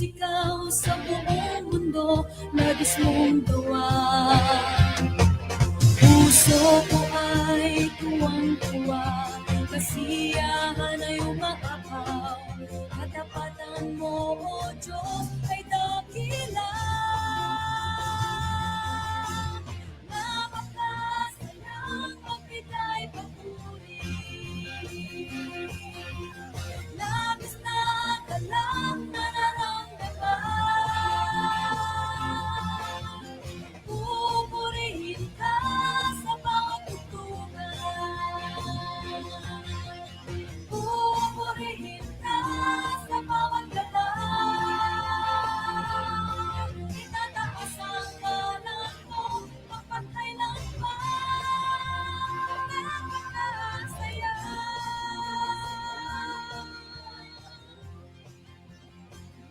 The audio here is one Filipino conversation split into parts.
ikaw sa buong mundo, nagis mong gawa. Puso ko ay tuwang-tuwa, kasiyahan ay umaapaw, katapatan mo, O Diyos, ay dakila. Napakasayang magbigay papuri, labis na talang nararamdaman. Pupurihin ka sa bawat tugtugan, pupurihin ka sa bawat laban. Itataas ang ngalan mo magpakailanman. Napakasaya,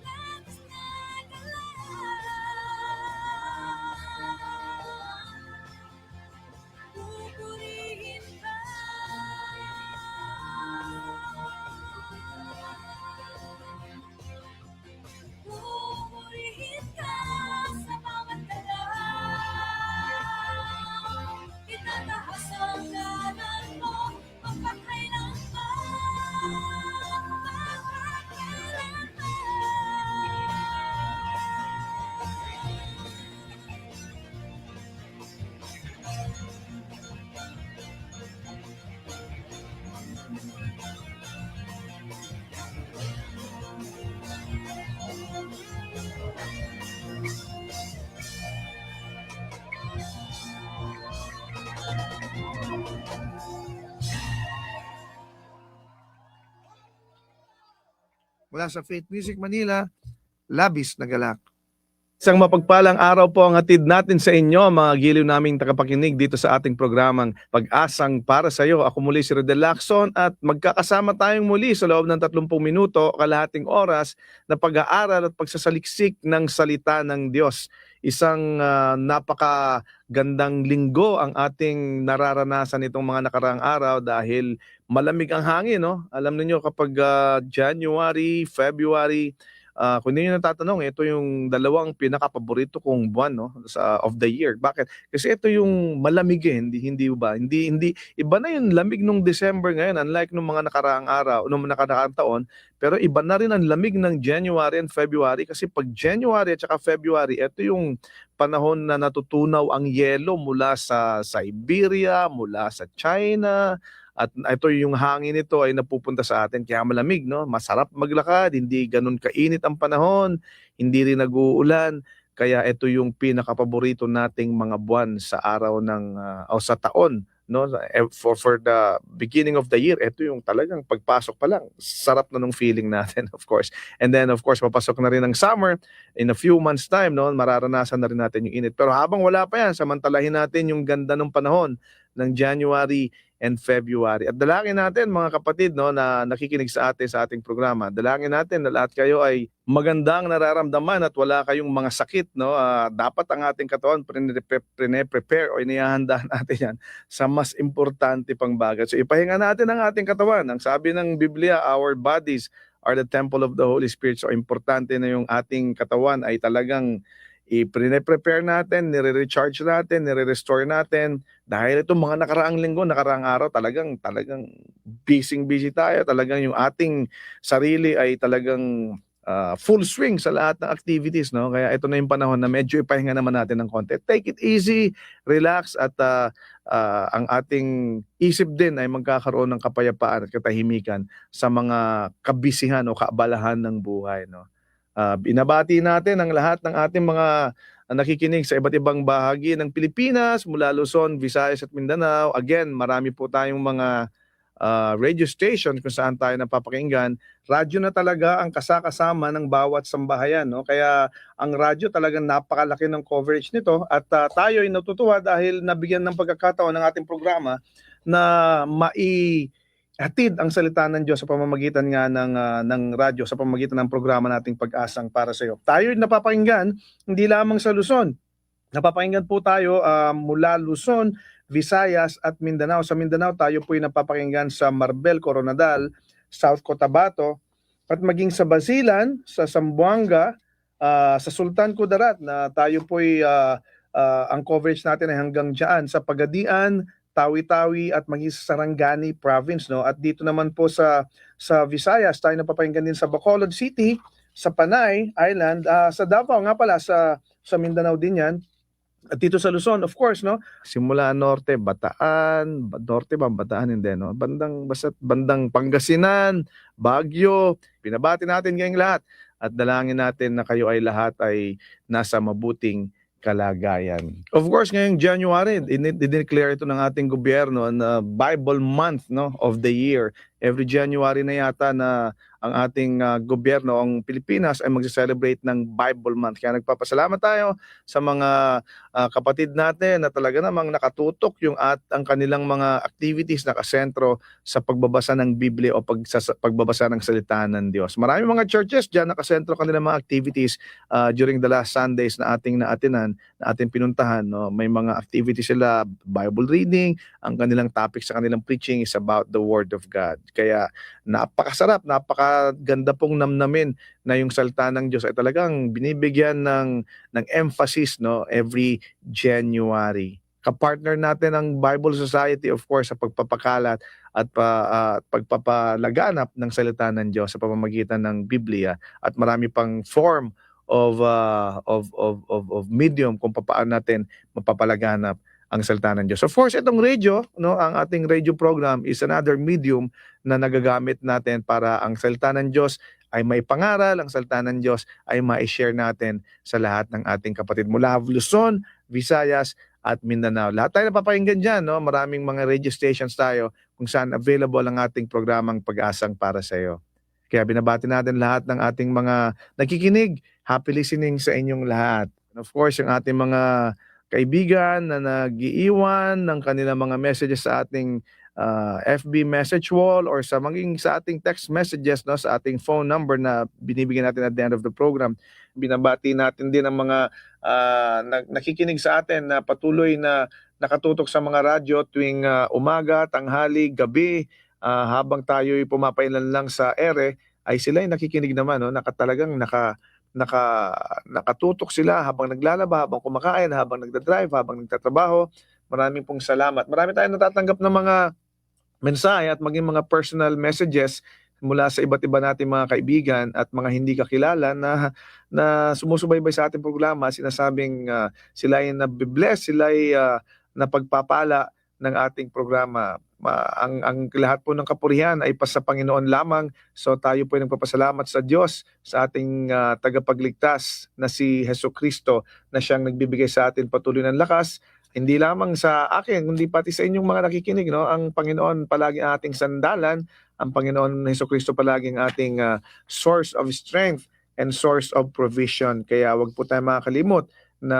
labis na talang, pupurihin ka. Pupurihin ka sa bawat galaw. Itataas ang ngalan mo magpakailanman. Mula sa Faith Music Manila, Labis na Galak. Isang mapagpalang araw po ang hatid natin sa inyo, mga giliw naming tagapakinig dito sa ating programang Pag-asang para sa iyo. Ako muli si Rodel Lacson at magkakasama tayong muli sa loob ng 30 minuto, kalahating oras na pag-aaral at pagsasaliksik ng salita ng Diyos. Isang napakagandang linggo ang ating nararanasan itong mga nakaraang araw dahil malamig ang hangin, no? Alam niyo kapag January, February, kung hindi nyo natatanong, ito yung dalawang pinaka-paborito kong buwan, no, of the year. Bakit? Kasi ito yung malamig eh, hindi ba? Hindi iba na yung lamig nung December ngayon, unlike nung mga nakaraang araw, nung nakaraang taon, pero iba na rin ang lamig ng January and February kasi pag January at saka February, ito yung panahon na natutunaw ang yelo mula sa Siberia, mula sa China. At ito yung hangin nito ay napupunta sa atin kaya malamig, no? Masarap maglakad, hindi ganun kainit ang panahon, hindi rin nag-uulan. Kaya ito yung pinakapaborito nating mga buwan sa araw ng o sa taon, no? For the beginning of the year, ito yung talagang pagpasok pa lang, sarap na nung feeling natin, of course. And then of course, papasok na rin ang summer in a few months time, no? Mararanasan na rin natin yung init. Pero habang wala pa yan, samantalahin natin yung ganda ng panahon ng January and February. At dalangin natin mga kapatid, no, na nakikinig sa atin sa ating programa. Dalangin natin na lahat kayo ay magandang nararamdaman at wala kayong mga sakit, no. Dapat ang ating katawan prepare o inihahanda natin yan sa mas importante pang bagay. So ipahinga natin ang ating katawan. Ang sabi ng Biblia, our bodies are the temple of the Holy Spirit. So importante na yung ating katawan ay talagang i-prepare natin, nire-recharge natin, nire-restore natin. Dahil itong mga nakaraang linggo, nakaraang araw, talagang busy tayo. Talagang yung ating sarili ay talagang full swing sa lahat ng activities, no? Kaya ito na yung panahon na medyo ipahinga naman natin ng konti. Take it easy, relax, at ang ating isip din ay magkakaroon ng kapayapaan at katahimikan sa mga kabisihan o kaabalahan ng buhay, no? Binabati natin ang lahat ng ating mga nakikinig sa iba't ibang bahagi ng Pilipinas, mula Luzon, Visayas at Mindanao. Again, marami po tayong mga radio station kung saan tayo napapakinggan. Radyo na talaga ang kasakasama ng bawat sambahayan, no? Kaya ang radyo talagang napakalaki ng coverage nito at tayo ay natutuwa dahil nabigyan ng pagkakataon ng ating programa na hatid ang salita ng Diyos sa pamamagitan nga ng radyo, sa pamamagitan ng programa nating Pag-asang para sa iyo. Tayo napapakinggan hindi lamang sa Luzon. Napapakinggan po tayo mula Luzon, Visayas at Mindanao. Sa Mindanao tayo po ay napapakinggan sa Marbel, Coronadal, South Cotabato, at maging sa Basilan, sa Zamboanga, sa Sultan Kudarat na tayo po'y ang coverage natin ay hanggang diyan sa Pagadian, Tawi-Tawi at maging sa Sarangani province, no. At dito naman po sa Visayas tayo napapakinggan din sa Bacolod City, sa Panay Island, sa Davao nga pala, sa Mindanao din 'yan. At dito sa Luzon, of course, no, simula norte, Bataan, norte ba, Bataan hindi, no, bandang Pangasinan, Baguio, binabati natin ngayong lahat at dalangin natin na kayo ay lahat ay nasa mabuting kalagayan. Of course, ngayong January, i-declare ito ng ating gobyerno na Bible month, no, of the year. Every January na yata na ang ating gobyerno, ang Pilipinas, ay magse-celebrate ng Bible month. Kaya nagpapasalamat tayo sa mga kapatid natin na talaga namang nakatutok ang kanilang mga activities nakasentro sa pagbabasa ng Biblia o pagbabasa ng salita ng Diyos. Marami mga churches diyan nakasentro kanilang mga activities during the last Sundays na ating naatinan, na ating pinuntahan, no. May mga activities sila, Bible reading, ang kanilang topic sa kanilang preaching is about the Word of God. Kaya napakasarap, napakaganda pong namnamin na yung salita ng Diyos ay talagang binibigyan ng emphasis, no, every January. Kapartner natin ang Bible Society, of course, sa pagpapakalat at pagpapalaganap ng salita ng Diyos sa pamamagitan ng Biblia, at marami pang form of medium kung paano natin mapapalaganap ang salita ng Diyos. Of course, itong radio, no, ang ating radio program is another medium na nagagamit natin para ang salita ng Diyos ay may pangaral, ang salita ng Diyos ay ma-share natin sa lahat ng ating kapatid mula Luzon, Visayas at Mindanao. Lahat tayo napapakinggan dyan, no? Maraming mga radio stations tayo kung saan available ang ating programang Pag-asang para sa iyo. Kaya binabati natin lahat ng ating mga nakikinig. Happy listening sa inyong lahat. And of course, yung ating mga kaibigan na nag-iiwan ng kanilang mga messages sa ating FB message wall or maging sa ating text messages, no, sa ating phone number na binibigyan natin at the end of the program. Binabati natin din ang mga nakikinig sa atin na patuloy na nakatutok sa mga radyo tuwing umaga, tanghali, gabi, habang tayo'y pumapailan lang sa ere, ay sila'y nakikinig naman, no, nakatutok sila habang naglalaba, habang kumakain, habang nagdadrive, habang nagtatrabaho. Maraming pong salamat. Marami tayong natatanggap ng mga mensahe at maging mga personal messages mula sa iba't iba nating mga kaibigan at mga hindi kakilala na sumusubaybay sa ating programa, sinasabing sila ay nabibless, sila ay napagpapala ng ating programa. Ang lahat po ng kapurihan ay sa Panginoon lamang. So tayo po ay nagpapasalamat sa Diyos, sa ating tagapagligtas na si Jesucristo, na siyang nagbibigay sa atin patuloy ng lakas. Hindi lamang sa akin, kundi pati sa inyong mga nakikinig, no? Ang Panginoon palagi ang ating sandalan, ang Panginoon Jesucristo palagi ang ating source of strength and source of provision. Kaya wag po tayo makakalimot na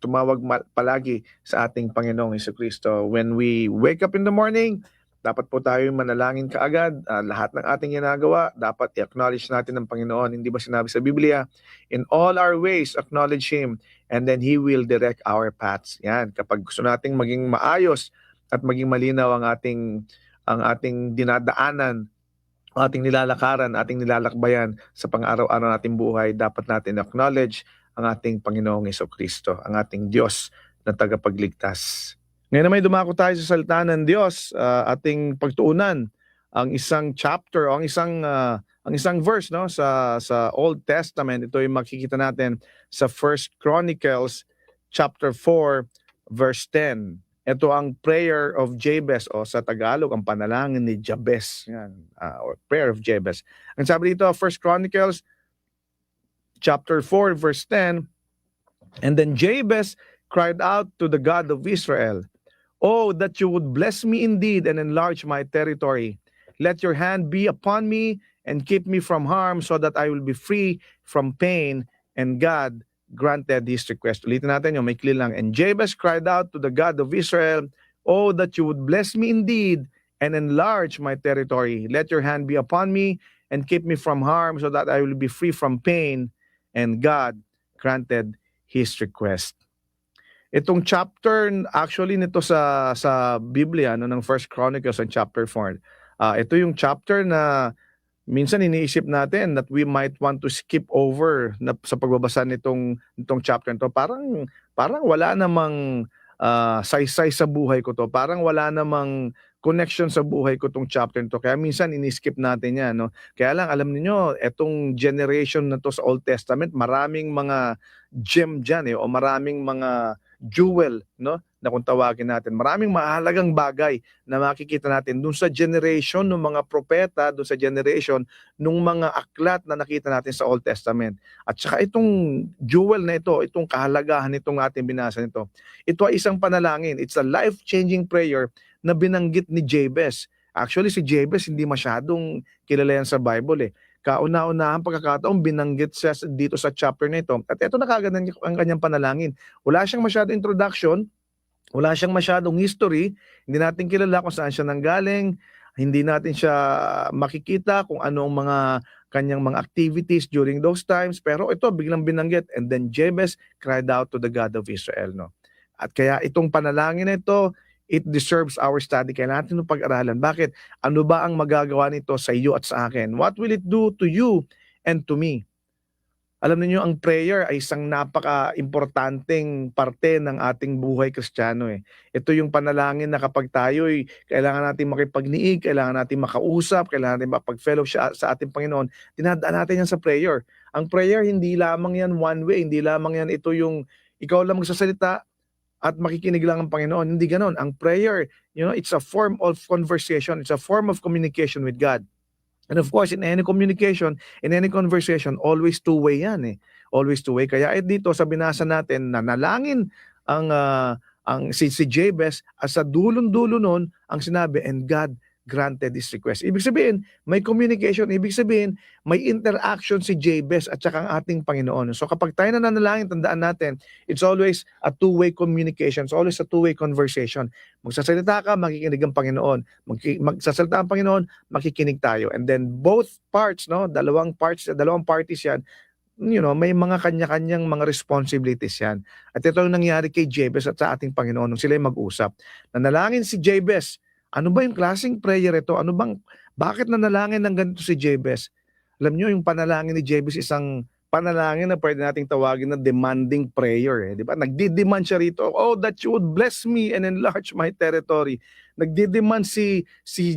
tumawag palagi sa ating Panginoong Jesucristo. When we wake up in the morning, dapat po tayo manalangin kaagad. Lahat ng ating ginagawa, dapat i-acknowledge natin ng Panginoon. Hindi ba sinabi sa Biblia, in all our ways, acknowledge Him, and then He will direct our paths. Yan, kapag gusto nating maging maayos at maging malinaw ang ating dinadaanan, ang ating nilalakaran, ating nilalakbayan sa pang-araw-araw nating buhay, dapat natin acknowledge ang ating Panginoong Jesucristo, ang ating Diyos na tagapagligtas. Ngayon naman dumako tayo sa salita ng Diyos, ating pagtuunan ang isang chapter o ang isang verse, no, sa Old Testament. Ito ay makikita natin sa 1 Chronicles chapter 4 verse 10. Ito ang prayer of Jabez, o sa Tagalog ang panalangin ni Jabez. Yan, or prayer of Jabez. Ang sabi dito, 1 Chronicles chapter 4 verse 10, and then Jabez cried out to the God of Israel, "Oh, that you would bless me indeed and enlarge my territory. Let your hand be upon me and keep me from harm so that I will be free from pain." And God granted his request. Ulitin natin yung may clear lang. And Jabez cried out to the God of Israel, "Oh, that you would bless me indeed and enlarge my territory. Let your hand be upon me and keep me from harm so that I will be free from pain." And God granted his request. Itong chapter actually nito sa Biblia, no, ng 1 Chronicles and chapter 4. Ito yung chapter na minsan iniisip natin that we might want to skip over na sa pagbabasa nitong chapter nito. Parang wala namang saysay sa buhay ko to. Parang wala namang connection sa buhay ko tong chapter nito. Kaya minsan ini-skip natin 'yan, no. Kaya lang alam niyo, etong generation na to sa Old Testament, maraming mga gem diyan o maraming mga jewel, no, na kung tawagin natin. Maraming mahalagang bagay na makikita natin dun sa generation ng mga propeta, dun sa generation ng mga aklat na nakita natin sa Old Testament. At saka itong jewel na ito, itong kahalagahan nitong ating binasa nito, ito ay isang panalangin. It's a life-changing prayer na binanggit ni Jabez. Actually, si Jabez hindi masyadong kilala yan sa Bible. Kauna-unahang pagkakataong binanggit siya dito sa chapter na ito. At ito na kagad ang kanyang panalangin. Wala siyang masyadong introduction, wala siyang masyadong history, hindi natin kilala kung saan siya nanggaling, hindi natin siya makikita kung ano ang mga kanyang mga activities during those times, pero ito biglang binanggit, and then Jabez cried out to the God of Israel. No? At kaya itong panalangin na ito, it deserves our study. Kailangan natin pag-aralan. Bakit? Ano ba ang magagawa nito sa iyo at sa akin? What will it do to you and to me? Alam niyo, ang prayer ay isang napaka-importanteng parte ng ating buhay Kristiyano. Ito yung panalangin na kapag tayo'y kailangan natin makipagniig, kailangan natin makausap, kailangan natin mapag-fellowship sa ating Panginoon, dinadaan natin yan sa prayer. Ang prayer, hindi lamang yan one way, hindi lamang yan ito yung ikaw lang magsasalita at makikinig lang ang Panginoon. Hindi ganon. Ang prayer, it's a form of conversation. It's a form of communication with God. And of course, in any communication, in any conversation, always two-way yan. Always two-way. Kaya dito sa binasa natin, nanalangin si Jabez, at sa dulon-dulo nun, ang sinabi, and God granted this request. Ibig sabihin, may communication, ibig sabihin, may interaction si Jabez at saka ang ating Panginoon. So kapag tayo nananalangin, tandaan natin, it's always a two-way communication. It's always a two-way conversation. Magsasalita ka, makikinig ang Panginoon. Magsasalita ang Panginoon, makikinig tayo. And then both parts, dalawang parties yan, may mga kanya-kanyang mga responsibilities yan. At ito ang nangyari kay Jabez at sa ating Panginoon nung sila mag-usap. Nanalangin si Jabez. Ano ba yung klaseng prayer ito? Bakit nanalangin ng ganito si Jabez? Alam niyo, yung panalangin ni Jabez isang panalangin na pwede nating tawagin na demanding prayer. Di ba? Nagdi-demand siya rito, oh, that you would bless me and enlarge my territory. Nagdi-demand si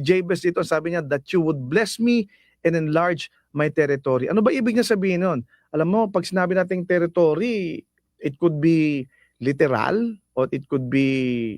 Jabez dito, sabi niya, that you would bless me and enlarge my territory. Ano ba ibig niya sabihin nun? Alam mo, pag sinabi nating territory, it could be literal, or it could be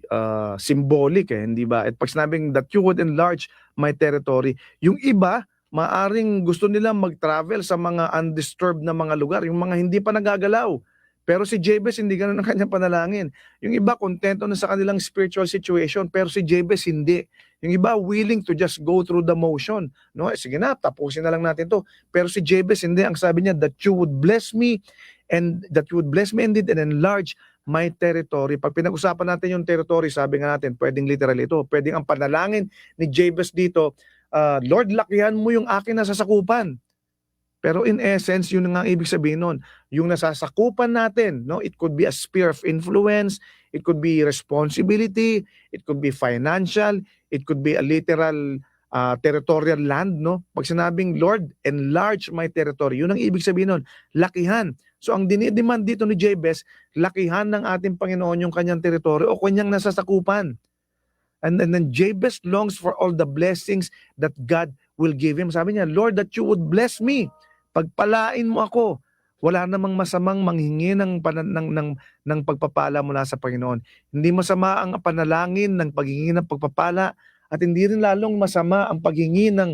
symbolic, hindi ba? At pag sinabing that you would enlarge my territory, yung iba, maaring gusto nila mag-travel sa mga undisturbed na mga lugar, yung mga hindi pa nagagalaw. Pero si Jabez, hindi ganun ang kanyang panalangin. Yung iba, kontento na sa kanilang spiritual situation, pero si Jabez, hindi. Yung iba, willing to just go through the motion. No? Sige na, tapusin na lang natin to. Pero si Jabez, hindi. Ang sabi niya, that you would bless me, and that you would bless me indeed and enlarge my territory. Pag pinag-usapan natin yung territory, sabi nga natin, pwedeng literal ito. Pwedeng ang panalangin ni Jabez dito, Lord, lakihan mo yung akin nasasakupan. Pero in essence, yun nga ibig sabihin nun. Yung nasasakupan natin, it could be a sphere of influence, it could be responsibility, it could be financial, it could be a literal territorial land. Pag sinabing, Lord, enlarge my territory, yun ang ibig sabihin nun, lakihan. So ang dinidemand dito ni Jabez, lakihan ng ating Panginoon yung kanyang teritoryo o kanyang nasasakupan. And then Jabez longs for all the blessings that God will give him. Sabi niya, Lord, that you would bless me. Pagpalain mo ako. Wala namang masamang manghingi ng pagpapala mula sa Panginoon. Hindi masama ang panalangin ng paghingi ng pagpapala, at hindi rin lalong masama ang paghingi ng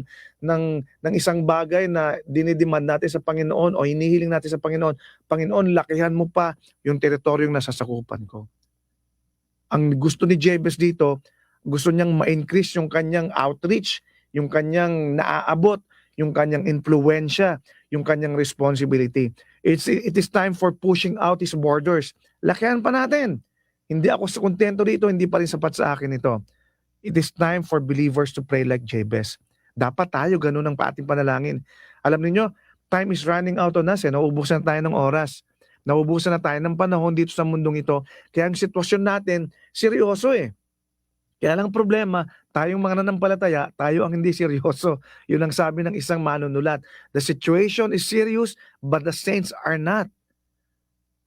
isang bagay na dinidemand natin sa Panginoon o hinihiling natin sa Panginoon. Panginoon, lakihan mo pa yung teritoryong nasasakupan ko. Ang gusto ni Jabez dito, gusto niyang ma-increase yung kanyang outreach, yung kanyang naaabot, yung kanyang influensya, yung kanyang responsibility. It is time for pushing out his borders. Lakihan pa natin. Hindi ako kontento dito, hindi pa rin sapat sa akin ito. It is time for believers to pray like Jabez. Dapat tayo ganun ang ating panalangin. Alam niyo, time is running out on us. Nauubusan tayo ng oras. Nauubusan na tayo ng panahon dito sa mundong ito. Kaya ang sitwasyon natin, seryoso . Kaya lang problema, tayong mga nananampalataya, tayo ang hindi seryoso. Yun ang sabi ng isang manunulat. The situation is serious, but the saints are not.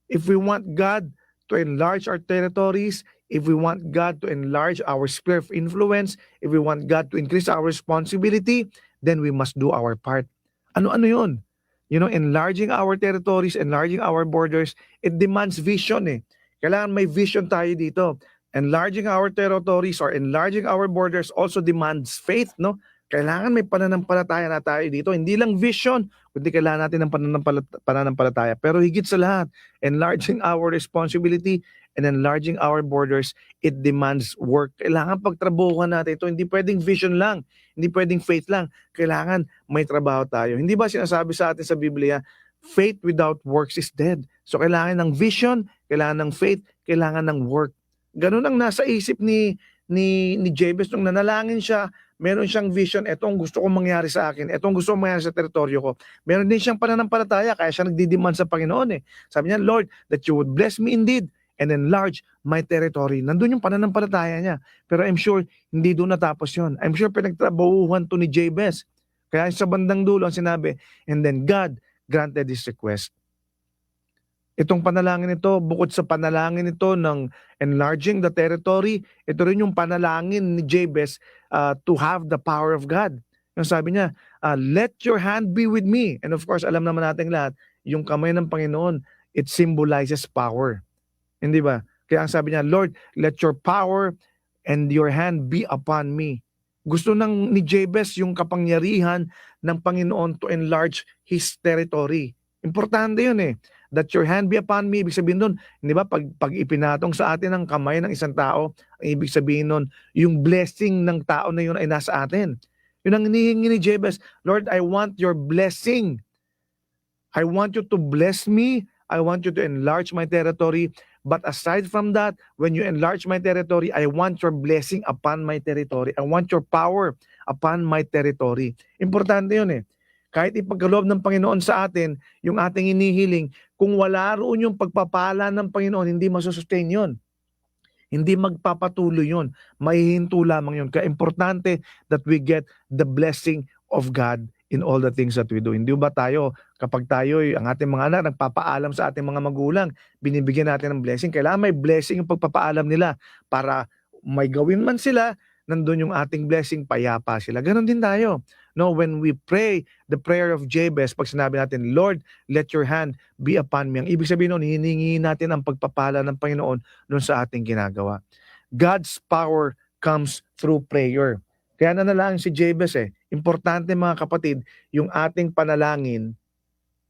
If we want God to enlarge our territories, if we want God to enlarge our sphere of influence, if we want God to increase our responsibility, then we must do our part. Ano-ano yun? Enlarging our territories, enlarging our borders, it demands vision eh. Kailangan may vision tayo dito. Enlarging our territories or enlarging our borders also demands faith, no? Kailangan may pananampalataya na tayo dito. Hindi lang vision, kundi kailangan natin ng pananampalataya. Pero higit sa lahat, enlarging our responsibility and enlarging our borders, it demands work. Kailangan pagtrabuhan natin ito. Hindi pwedeng vision lang. Hindi pwedeng faith lang. Kailangan may trabaho tayo. Hindi ba sinasabi sa atin sa Biblia, faith without works is dead. So kailangan ng vision, kailangan ng faith, kailangan ng work. Ganun ang nasa isip ni Jabez nung nanalangin siya. Meron siyang vision, etong gusto kong mangyari sa akin, etong gusto kong mangyari sa teritoryo ko. Meron din siyang pananampalataya, kaya siya nagdidemand sa Panginoon eh. Sabi niya, Lord, that you would bless me indeed and enlarge my territory. Nandun yung pananampalataya niya. Pero I'm sure, hindi doon natapos yun. I'm sure pinagtrabahuhan to ni Jabez. Kaya sa bandang dulo ang sinabi, and then God granted his request. Itong panalangin ito, bukod sa panalangin ito ng enlarging the territory, ito rin yung panalangin ni Jabez to have the power of God. Yung sabi niya, let your hand be with me. And of course, alam naman natin lahat, yung kamay ng Panginoon, it symbolizes power. Hindi ba? Kaya ang sabi niya, Lord, let your power and your hand be upon me. Gusto ni Jabez yung kapangyarihan ng Panginoon to enlarge his territory. Importante yun eh. That your hand be upon me, ibig sabihin nun, hindi ba, pag ipinatong sa atin ang kamay ng isang tao, ang ibig sabihin nun, yung blessing ng tao na yun ay nasa atin. Yun ang hinihingi ni Jabez, Lord, I want your blessing. I want you to bless me. I want you to enlarge my territory. But aside from that, when you enlarge my territory, I want your blessing upon my territory. I want your power upon my territory. Importante yun eh. Kahit ipagkaloob ng Panginoon sa atin, yung ating inihiling, kung wala roon yung pagpapala ng Panginoon, hindi masusustain yun. Hindi magpapatuloy yun. Mahihinto lamang yun. Kaya importante that we get the blessing of God in all the things that we do. Hindi ba tayo, kapag tayo, ang ating mga anak, nagpapaalam sa ating mga magulang, binibigyan natin ng blessing, kailangan may blessing yung pagpapaalam nila para may gawin man sila, nandun yung ating blessing, payapa sila. Ganon din tayo. No, when we pray the prayer of Jabez, pag sinabi natin, Lord, let your hand be upon me. Ang ibig sabihin nun, hiningi natin ang pagpapala ng Panginoon nun sa ating ginagawa. God's power comes through prayer. Kaya nanalangin si Jabez eh. Importante mga kapatid, yung ating panalangin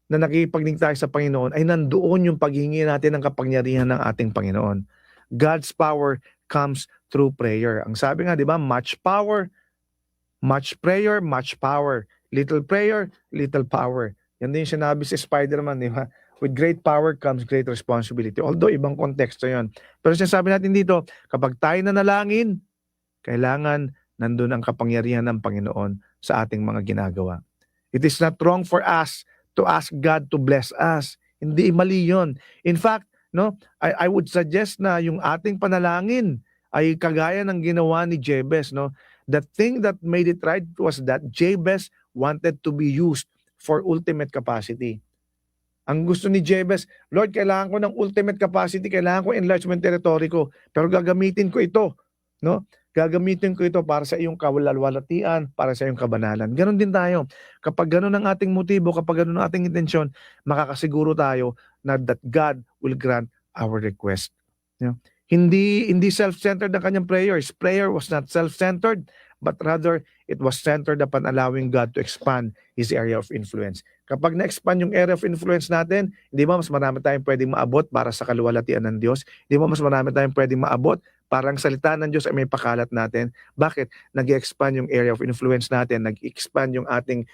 na nakikipagnig tayo sa Panginoon ay nandoon yung paghingi natin ng kapangyarihan ng ating Panginoon. God's power comes through prayer. Ang sabi nga, di ba, much prayer, much power. Little prayer, little power. Yan din yung sinabi si Spider-Man, di ba? With great power comes great responsibility. Although, ibang konteksto yon. Pero sinasabi natin dito, kapag tayo nanalangin, kailangan nandun ang kapangyarihan ng Panginoon sa ating mga ginagawa. It is not wrong for us to ask God to bless us. Hindi mali yun. In fact, no, I would suggest na yung ating panalangin ay kagaya ng ginawa ni Jabez, no? The thing that made it right was that Jabez wanted to be used for ultimate capacity. Ang gusto ni Jabez, Lord, kailangan ko ng ultimate capacity, kailangan ko enlargement territory ko, pero gagamitin ko ito, no? Gagamitin ko ito para sa iyong kawalalwalatian, para sa iyong kabanalan. Ganon din tayo. Kapag ganon ang ating motibo, kapag ganon ang ating intensyon, makakasiguro tayo na that God will grant our request. You know? Hindi self-centered ang kanyang prayers. Prayer was not self-centered, but rather it was centered upon allowing God to expand His area of influence. Kapag na-expand yung area of influence natin, hindi ba mas marami tayong pwedeng maabot para sa kaluwalhatian ng Diyos? Hindi ba mas marami tayong pwedeng maabot para ang salita ng Diyos ay may pakalat natin? Bakit? Nag-expand yung area of influence natin, nag-expand yung ating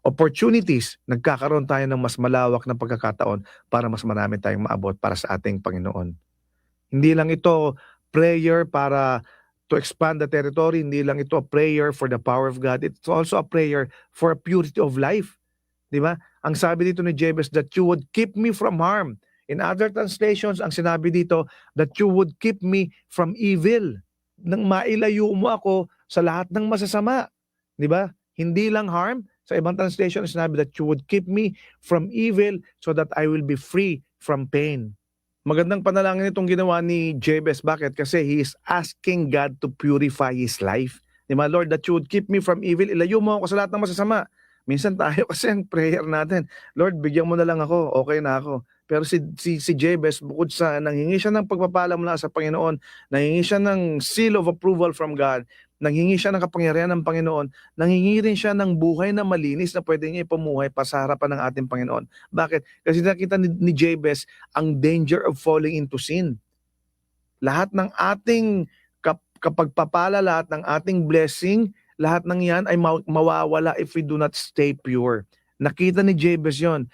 opportunities, nagkakaroon tayo ng mas malawak na pagkakataon para mas marami tayong maabot para sa ating Panginoon. Hindi lang ito prayer para to expand the territory, hindi lang ito a prayer for the power of God, it's also a prayer for a purity of life. Di ba? Ang sabi dito ni Jabez, that you would keep me from harm. In other translations, ang sinabi dito, that you would keep me from evil. Nang mailayo mo ako sa lahat ng masasama. Di ba? Hindi lang harm. Sa ibang translation, sinabi that you would keep me from evil so that I will be free from pain. Magandang panalangin itong ginawa ni Jabez. Bakit? Kasi he is asking God to purify his life. Di ba, Lord, that you would keep me from evil. Ilayo mo ako sa lahat ng masasama. Minsan tayo kasi ang prayer natin, Lord, bigyan mo na lang ako, okay na ako. Pero si Jabez, bukod sa nanghingi siya ng pagpapala mula sa Panginoon, nanghingi siya ng seal of approval from God, nanghingi siya ng kapangyarihan ng Panginoon, nanghingi rin siya ng buhay na malinis na pwede niya ipamuhay pa sa harapan ng ating Panginoon. Bakit? Kasi nakita ni Jabez ang danger of falling into sin. Lahat ng ating kapagpapala, lahat ng ating blessing, lahat ng yan ay mawawala if we do not stay pure. Nakita ni Jabez yon.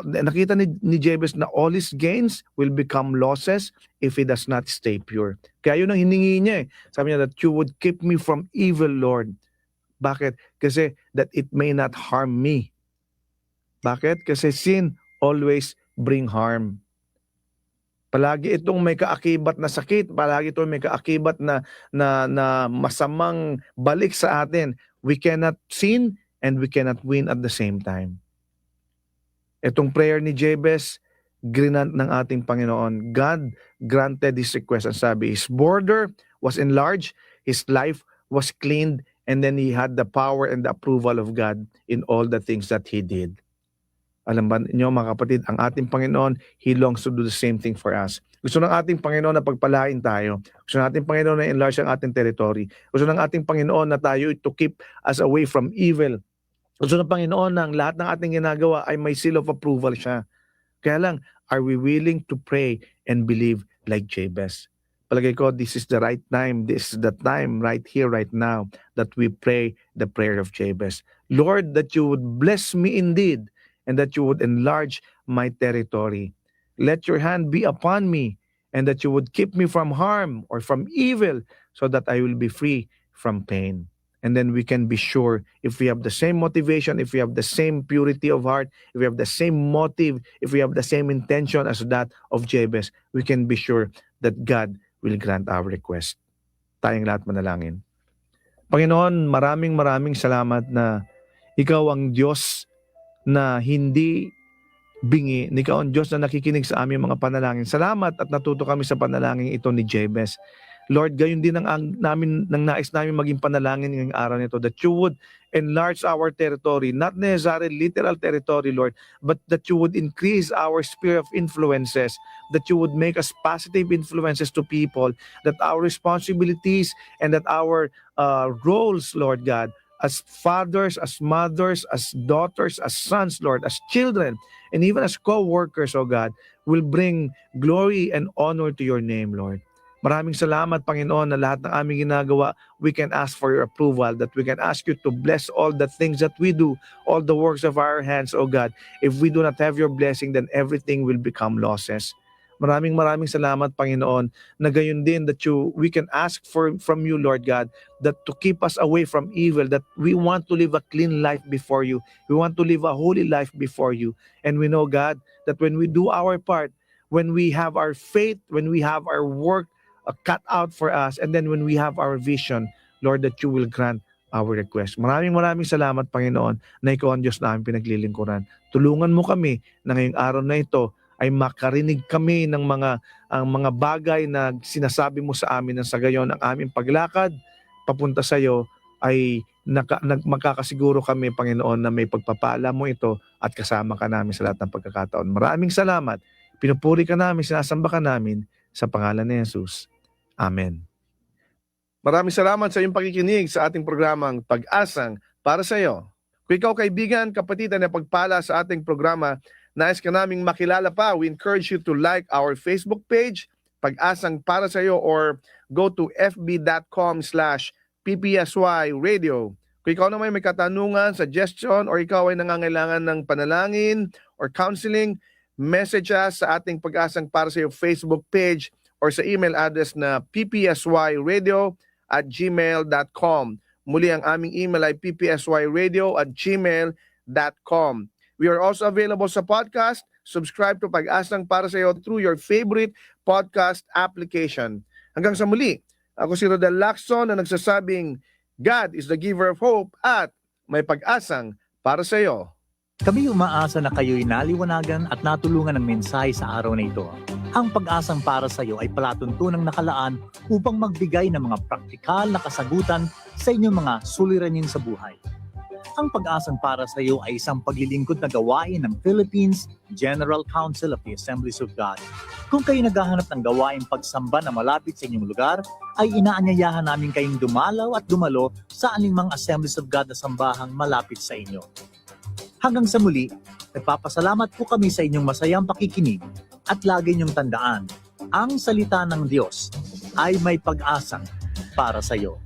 Nakita ni Jabez na all his gains will become losses if he does not stay pure. Kaya yun ang hiningi niya eh. Sabi niya that you would keep me from evil, Lord. Bakit? Kasi that it may not harm me. Bakit? Kasi sin always bring harm. Palagi itong may kaakibat na sakit, palagi itong may kaakibat na masamang balik sa atin. We cannot sin and we cannot win at the same time. Itong prayer ni Jabez, grinant ng ating Panginoon. God granted his request. Ang sabi, his border was enlarged, his life was cleaned, and then he had the power and the approval of God in all the things that he did. Alam ba niyo mga kapatid, ang ating Panginoon, He longs to do the same thing for us. Gusto ng ating Panginoon na pagpalain tayo. Gusto ng ating Panginoon na enlarge ang ating territory. Gusto ng ating Panginoon na tayo to keep us away from evil. Gusto ng Panginoon na ang lahat ng ating ginagawa ay may seal of approval siya. Kaya lang, are we willing to pray and believe like Jabez? Palagay ko, this is the right time. This is the time right here, right now, that we pray the prayer of Jabez. Lord, that you would bless me indeed, and that you would enlarge my territory. Let your hand be upon me, and that you would keep me from harm or from evil, so that I will be free from pain. And then we can be sure, if we have the same motivation, if we have the same purity of heart, if we have the same motive, if we have the same intention as that of Jabez, we can be sure that God will grant our request. Tayong lahat manalangin. Panginoon, maraming salamat na Ikaw ang Diyos na hindi bingi, ikaw ang Diyos na nakikinig sa aming mga panalangin. Salamat at natuto kami sa panalangin ito ni Jabez. Lord, gayon din ang nais namin maging panalangin ngayong araw nito, that you would enlarge our territory, not necessarily literal territory, Lord, but that you would increase our sphere of influences, that you would make us positive influences to people, that our responsibilities and that our roles, Lord God, as fathers, as mothers, as daughters, as sons, Lord, as children, and even as co-workers, O God, will bring glory and honor to your name, Lord. Maraming salamat, Panginoon, na lahat ng aming ginagawa, we can ask for your approval, that we can ask you to bless all the things that we do, all the works of our hands, O God. If we do not have your blessing, then everything will become losses. Maraming salamat, Panginoon, na gayon din that we can ask from you, Lord God, that to keep us away from evil, that we want to live a clean life before you. We want to live a holy life before you. And we know, God, that when we do our part, when we have our faith, when we have our work cut out for us, and then when we have our vision, Lord, that you will grant our request. Maraming salamat, Panginoon, na ikaw ang Diyos na aming pinaglilingkuran. Tulungan mo kami na ngayong araw na ito ay makarinig kami ng mga bagay na sinasabi mo sa amin, nang sa gayon ang aming paglakad papunta sa iyo ay magkakasiguro kami, Panginoon, na may pagpapala mo ito at kasama ka namin sa lahat ng pagkakataon. Maraming salamat. Pinupuri ka namin, sinasamba ka namin sa pangalan ni Jesus. Amen. Maraming salamat sa iyong pakikinig sa ating programang Pag-asang para sa iyo. Kung ikaw, kaibigan, kapatid na pagpala sa ating programa, nais ka naming makilala pa, we encourage you to like our Facebook page, Pag-asang para sa iyo, or go to fb.com/ppsy radio. Kung ikaw naman may katanungan, suggestion, or ikaw ay nangangailangan ng panalangin or counseling, message us sa ating Pag-asang para sa iyo Facebook page or sa email address na ppsyradio@gmail.com. Muli ang aming email ay ppsyradio@gmail.com. We are also available sa podcast. Subscribe to Pag-asang Para Sa'yo through your favorite podcast application. Hanggang sa muli, ako si Rodel Lacson na nagsasabing, God is the giver of hope at may pag-asang para sa iyo. Kami umaasa na kayo'y naliwanagan at natulungan ng mensahe sa araw na ito. Ang pag-asang para sa iyo ay palatuntunang nakalaan upang magbigay ng mga praktikal na kasagutan sa inyong mga suliranin sa buhay. Ang pag-asang para sa iyo ay isang paglilingkod na gawain ng Philippines General Council of the Assemblies of God. Kung kayo naghahanap ng gawain pagsamba na malapit sa inyong lugar, ay inaanyayahan namin kayong dumalaw at dumalo sa anumang Assemblies of God na sambahang malapit sa inyo. Hanggang sa muli, nagpapasalamat po kami sa inyong masayang pakikinig at lagi niyong tandaan, ang salita ng Diyos ay may pag-asang para sa iyo.